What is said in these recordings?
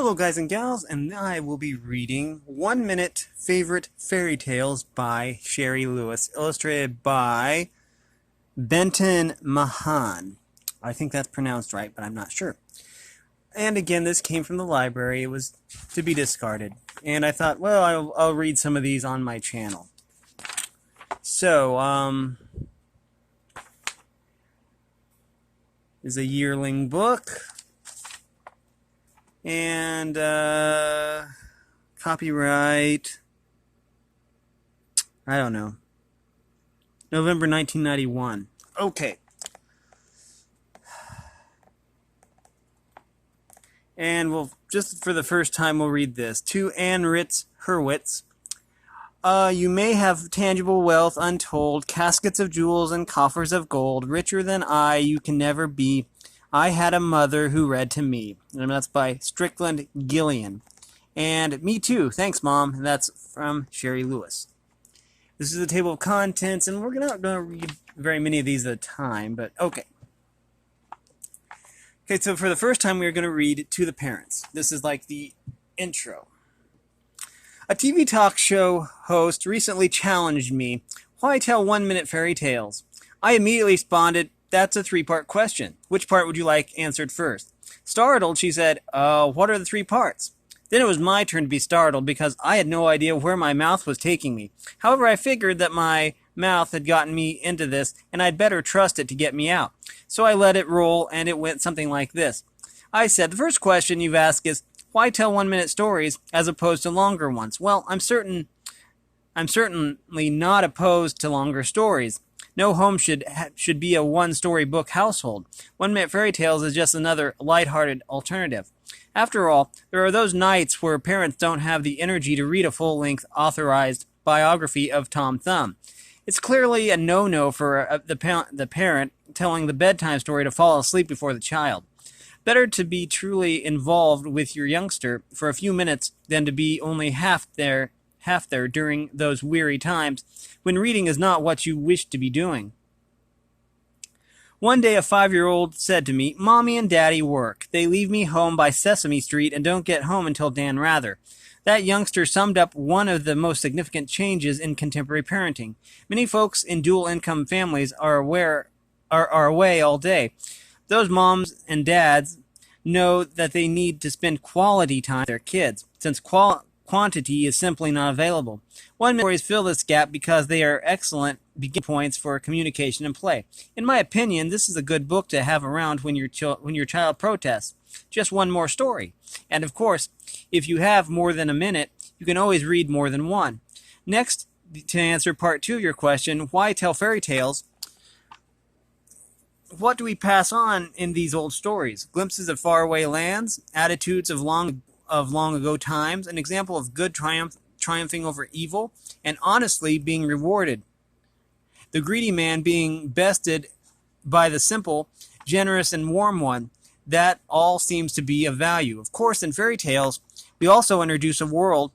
Hello guys and gals, and I will be reading 1 Minute Favorite Fairy Tales by Shari Lewis, illustrated by Benton Mahan. I think that's pronounced right, but I'm not sure. And again, this came from the library. It was to be discarded. And I thought, well, I'll read some of these on my channel. So, is a yearling book. And copyright, I don't know, November 1991. Okay. And we'll, just for the first time, we'll read this. To Anne Ritz Hurwitz. You may have tangible wealth untold, caskets of jewels and coffers of gold. Richer than I, you can never be. I had a mother who read to me. And that's by Strickland Gillian. And me too. Thanks, Mom. And that's from Shari Lewis. This is the table of contents, and we're not going to read very many of these at a time, but okay. Okay, so for the first time, we're going to read To the Parents. This is like the intro. A TV talk show host recently challenged me, why tell 1 minute fairy tales? I immediately responded, that's a 3-part question. Which part would you like answered first? Startled, she said, what are the 3 parts? Then it was my turn to be startled because I had no idea where my mouth was taking me. However, I figured that my mouth had gotten me into this and I'd better trust it to get me out. So I let it roll and it went something like this. I said, the first question you've asked is, why tell 1 minute stories as opposed to longer ones? Well, I'm certainly not opposed to longer stories. No home should be a one-story book household. 1 minute fairy tales is just another lighthearted alternative. After all, there are those nights where parents don't have the energy to read a full-length authorized biography of Tom Thumb. It's clearly a no-no for the parent telling the bedtime story to fall asleep before the child. Better to be truly involved with your youngster for a few minutes than to be only half there during those weary times when reading is not what you wish to be doing. One day a 5-year-old said to me, Mommy and Daddy work. They leave me home by Sesame Street and don't get home until Dan Rather. That youngster summed up one of the most significant changes in contemporary parenting. Many folks in dual-income families are away all day. Those moms and dads know that they need to spend quality time with their kids, since quantity is simply not available. 1 minute stories fill this gap because they are excellent beginning points for communication and play. In my opinion, this is a good book to have around when your child protests. Just one more story. And of course, if you have more than a minute, you can always read more than one. Next, to answer part 2 of your question, why tell fairy tales? What do we pass on in these old stories? Glimpses of faraway lands, attitudes of long ago times, an example of good triumphing over evil, and honestly being rewarded. The greedy man being bested by the simple, generous, and warm one. That all seems to be of value. Of course, in fairy tales, we also introduce a world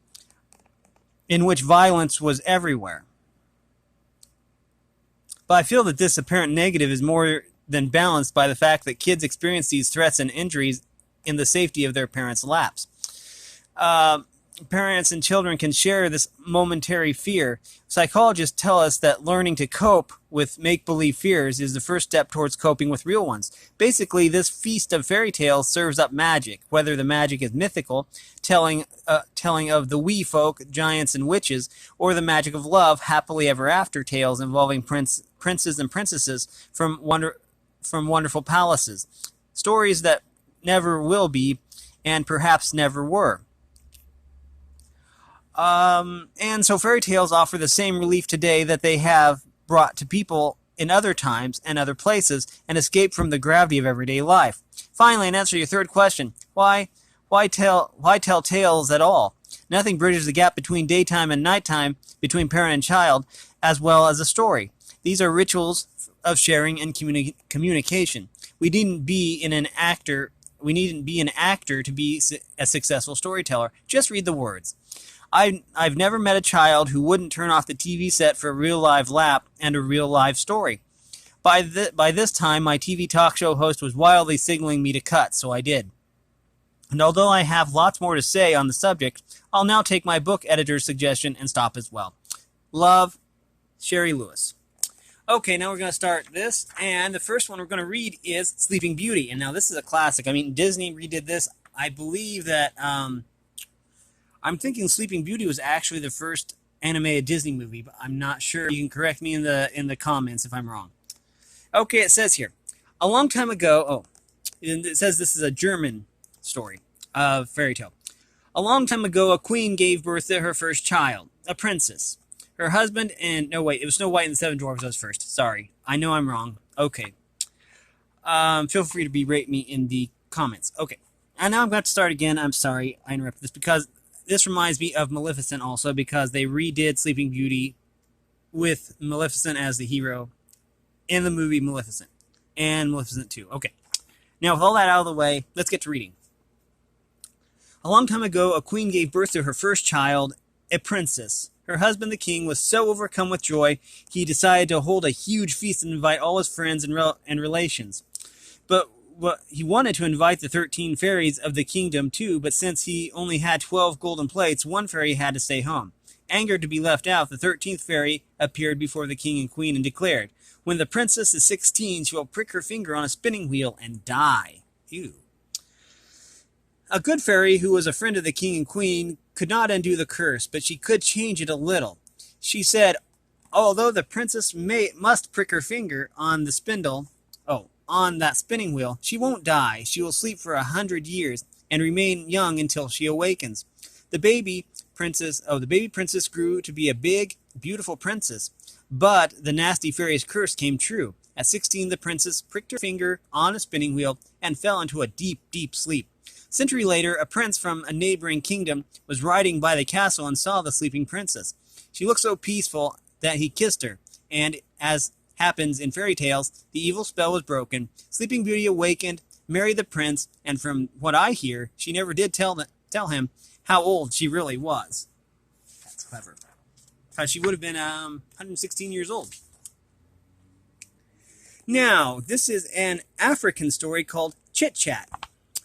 in which violence was everywhere. But I feel that this apparent negative is more than balanced by the fact that kids experience these threats and injuries in the safety of their parents' laps. Parents and children can share this momentary fear. Psychologists tell us that learning to cope with make-believe fears is the first step towards coping with real ones. Basically, this feast of fairy tales serves up magic, whether the magic is mythical, telling of the wee folk, giants and witches, or the magic of love, happily ever after tales involving princes and princesses from wonderful palaces. Stories that never will be and perhaps never were. And so fairy tales offer the same relief today that they have brought to people in other times and other places, and escape from the gravity of everyday life. Finally, in answer to your third question, why tell tales at all? Nothing bridges the gap between daytime and nighttime, between parent and child, as well as a story. These are rituals of sharing and communication. We needn't be an actor to be a successful storyteller. Just read the words. I've never met a child who wouldn't turn off the TV set for a real live lap and a real live story. By this time, my TV talk show host was wildly signaling me to cut, so I did. And although I have lots more to say on the subject, I'll now take my book editor's suggestion and stop as well. Love, Shari Lewis. Okay, now we're going to start this, and the first one we're going to read is Sleeping Beauty. And now this is a classic. I mean, Disney redid this. I believe that, I'm thinking Sleeping Beauty was actually the first animated Disney movie, but I'm not sure. You can correct me in the comments if I'm wrong. Okay, it says here, a long time ago, it says this is a German story, fairy tale. A long time ago, a queen gave birth to her first child, a princess. Her husband and... No, wait. It was Snow White and the Seven Dwarfs that was first. Sorry. I know I'm wrong. Okay. Feel free to berate me in the comments. Okay. And now I'm going to start again. I'm sorry I interrupted this because this reminds me of Maleficent also because they redid Sleeping Beauty with Maleficent as the hero in the movie Maleficent. And Maleficent 2. Okay. Now, with all that out of the way, let's get to reading. A long time ago, a queen gave birth to her first child, a princess. Her husband, the king, was so overcome with joy, he decided to hold a huge feast and invite all his friends and relations. But he wanted to invite the 13 fairies of the kingdom too, but since he only had 12 golden plates, one fairy had to stay home. Angered to be left out, the 13th fairy appeared before the king and queen and declared, "When the princess is 16, she will prick her finger on a spinning wheel and die." Ew. A good fairy, who was a friend of the king and queen, could not undo the curse, but she could change it a little. She said, although the princess must prick her finger on the on that spinning wheel, she won't die. She will sleep for 100 years and remain young until she awakens. The baby princess grew to be a big, beautiful princess, but the nasty fairy's curse came true. At 16, the princess pricked her finger on a spinning wheel and fell into a deep, deep sleep. A century later, a prince from a neighboring kingdom was riding by the castle and saw the sleeping princess. She looked so peaceful that he kissed her, and as happens in fairy tales, the evil spell was broken. Sleeping Beauty awakened, married the prince, and from what I hear, she never did tell him how old she really was. That's clever. Because she would have been 116 years old. Now, this is an African story called Chit-Chat.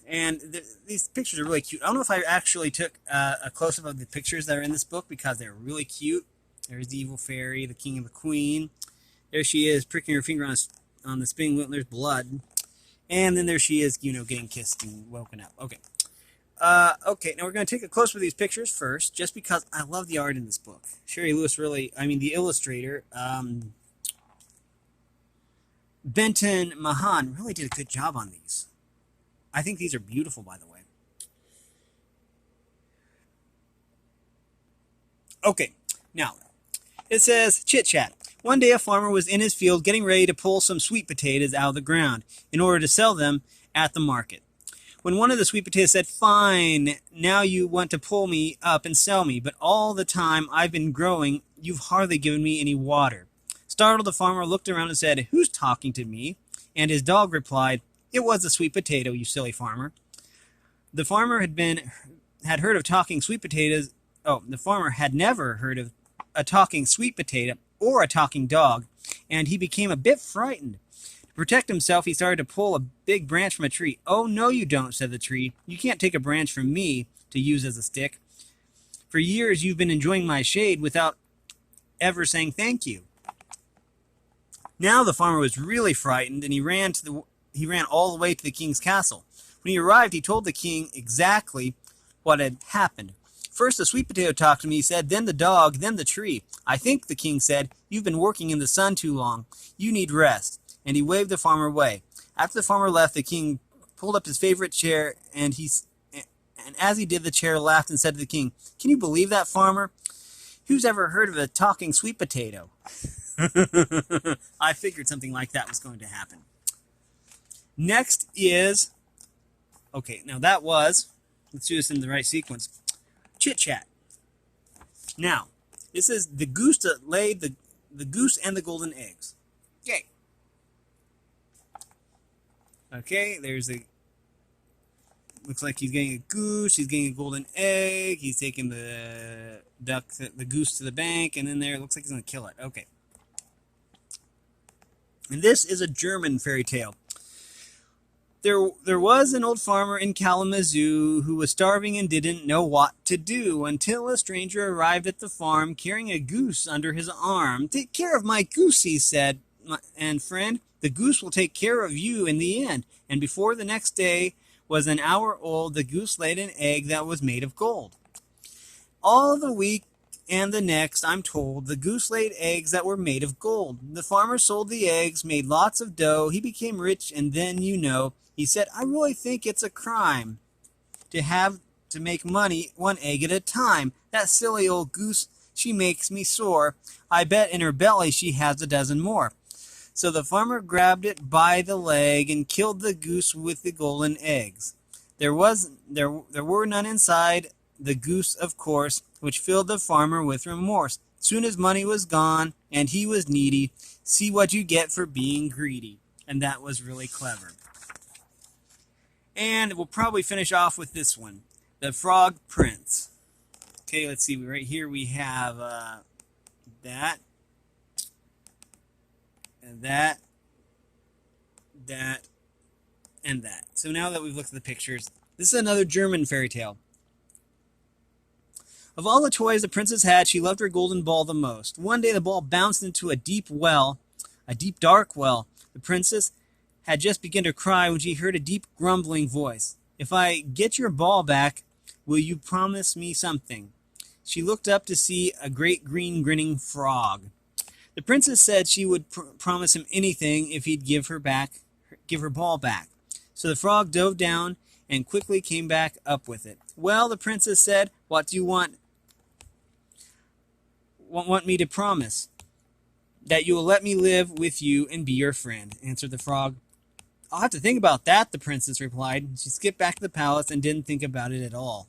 And these pictures are really cute. I don't know if I actually took a close-up of the pictures that are in this book because they're really cute. There's the evil fairy, the king and the queen. There she is, pricking her finger on the spinning wheel, and there's blood. And then there she is, getting kissed and woken up. Okay. Okay, now we're going to take a close-up of these pictures first, just because I love the art in this book. Shari Lewis the illustrator, Benton Mahan really did a good job on these. I think these are beautiful, by the way. Okay, now, it says, Chit-Chat. One day a farmer was in his field getting ready to pull some sweet potatoes out of the ground in order to sell them at the market. When one of the sweet potatoes said, "Fine, now you want to pull me up and sell me, but all the time I've been growing, you've hardly given me any water." Startled, the farmer looked around and said, "Who's talking to me?" And his dog replied, "It was the sweet potato, you silly farmer." The farmer had heard of talking sweet potatoes. The farmer had never heard of a talking sweet potato or a talking dog, and he became a bit frightened. To protect himself, he started to pull a big branch from a tree. "Oh, no, you don't," said the tree. "You can't take a branch from me to use as a stick. For years, you've been enjoying my shade without ever saying thank you." Now the farmer was really frightened, and he ran all the way to the king's castle. When he arrived, he told the king exactly what had happened. "First the sweet potato talked to me," he said, "then the dog, then the tree. I think," the king said, "you've been working in the sun too long. You need rest." And he waved the farmer away. After the farmer left, the king pulled up his favorite chair, and as he did, the chair laughed and said to the king, "Can you believe that, farmer? Who's ever heard of a talking sweet potato?" I figured something like that was going to happen. Next is, now that was, let's do this in the right sequence, Chit-Chat. Now, this is the goose that laid the goose and the golden eggs. Yay. Okay, looks like he's getting a goose, he's getting a golden egg, he's taking the goose to the bank, and then it looks like he's going to kill it. Okay. And this is a German fairy tale. There was an old farmer in Kalamazoo who was starving and didn't know what to do until a stranger arrived at the farm carrying a goose under his arm. "Take care of my goose," he said, "and friend, the goose will take care of you in the end." And before the next day was an hour old, the goose laid an egg that was made of gold. All the week and the next, I'm told, the goose laid eggs that were made of gold. The farmer sold the eggs, made lots of dough. He became rich, and then, he said, "I really think it's a crime to make money one egg at a time. That silly old goose, she makes me sore. I bet in her belly she has a dozen more." So the farmer grabbed it by the leg and killed the goose with the golden eggs. There were none inside the goose, of course, which filled the farmer with remorse. Soon his money was gone, and he was needy. See what you get for being greedy. And that was really clever. And we'll probably finish off with this one, The Frog Prince. Okay, let's see. Right here we have that, and that, and that. So now that we've looked at the pictures, this is another German fairy tale. Of all the toys the princess had, she loved her golden ball the most. One day the ball bounced into a deep dark well. The princess had just begun to cry when she heard a deep grumbling voice. "If I get your ball back, will you promise me something?" She looked up to see a great green grinning frog. The princess said she would promise him anything if he'd give her ball back. So the frog dove down and quickly came back up with it. "Well," the princess said, "what do you want me to promise?" "That you will let me live with you and be your friend," answered the frog. "I'll have to think about that," the princess replied. She skipped back to the palace and didn't think about it at all.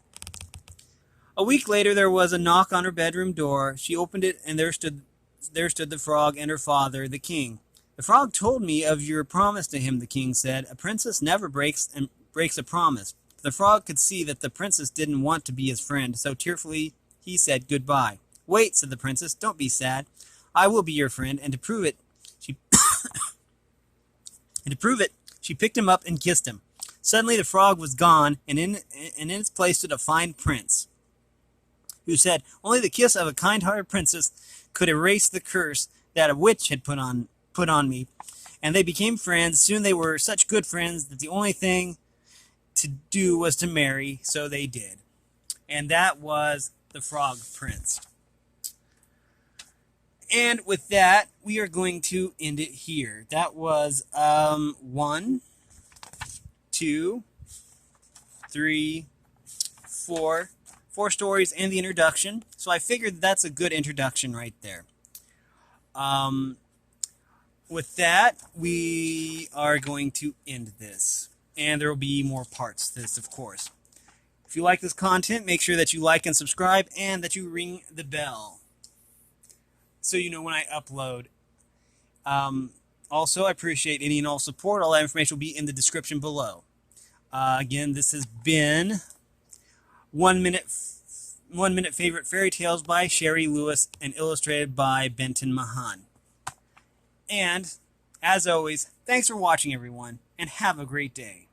A week later there was a knock on her bedroom door. She opened it, and there stood the frog and her father, the king. "The frog told me of your promise to him," the king said. "A princess never breaks a promise." The frog could see that the princess didn't want to be his friend, so tearfully he said goodbye. "Wait," said the princess, "don't be sad. I will be your friend," and to prove it, she picked him up and kissed him. Suddenly the frog was gone, and in its place stood a fine prince, who said, "Only the kiss of a kind-hearted princess could erase the curse that a witch had put on me." And they became friends. Soon they were such good friends that the only thing to do was to marry, so they did. And that was The Frog Prince. And with that, we are going to end it here. That was 1, 2, 3, 4 stories and the introduction. So I figured that's a good introduction right there. With that, we are going to end this. And there will be more parts to this, of course. If you like this content, make sure that you like and subscribe and that you ring the bell so you know when I upload. Also, I appreciate any and all support. All that information will be in the description below. Again, this has been 1 Minute Favorite Fairy Tales by Shari Lewis and illustrated by Benton Mahan. And, as always, thanks for watching, everyone, and have a great day.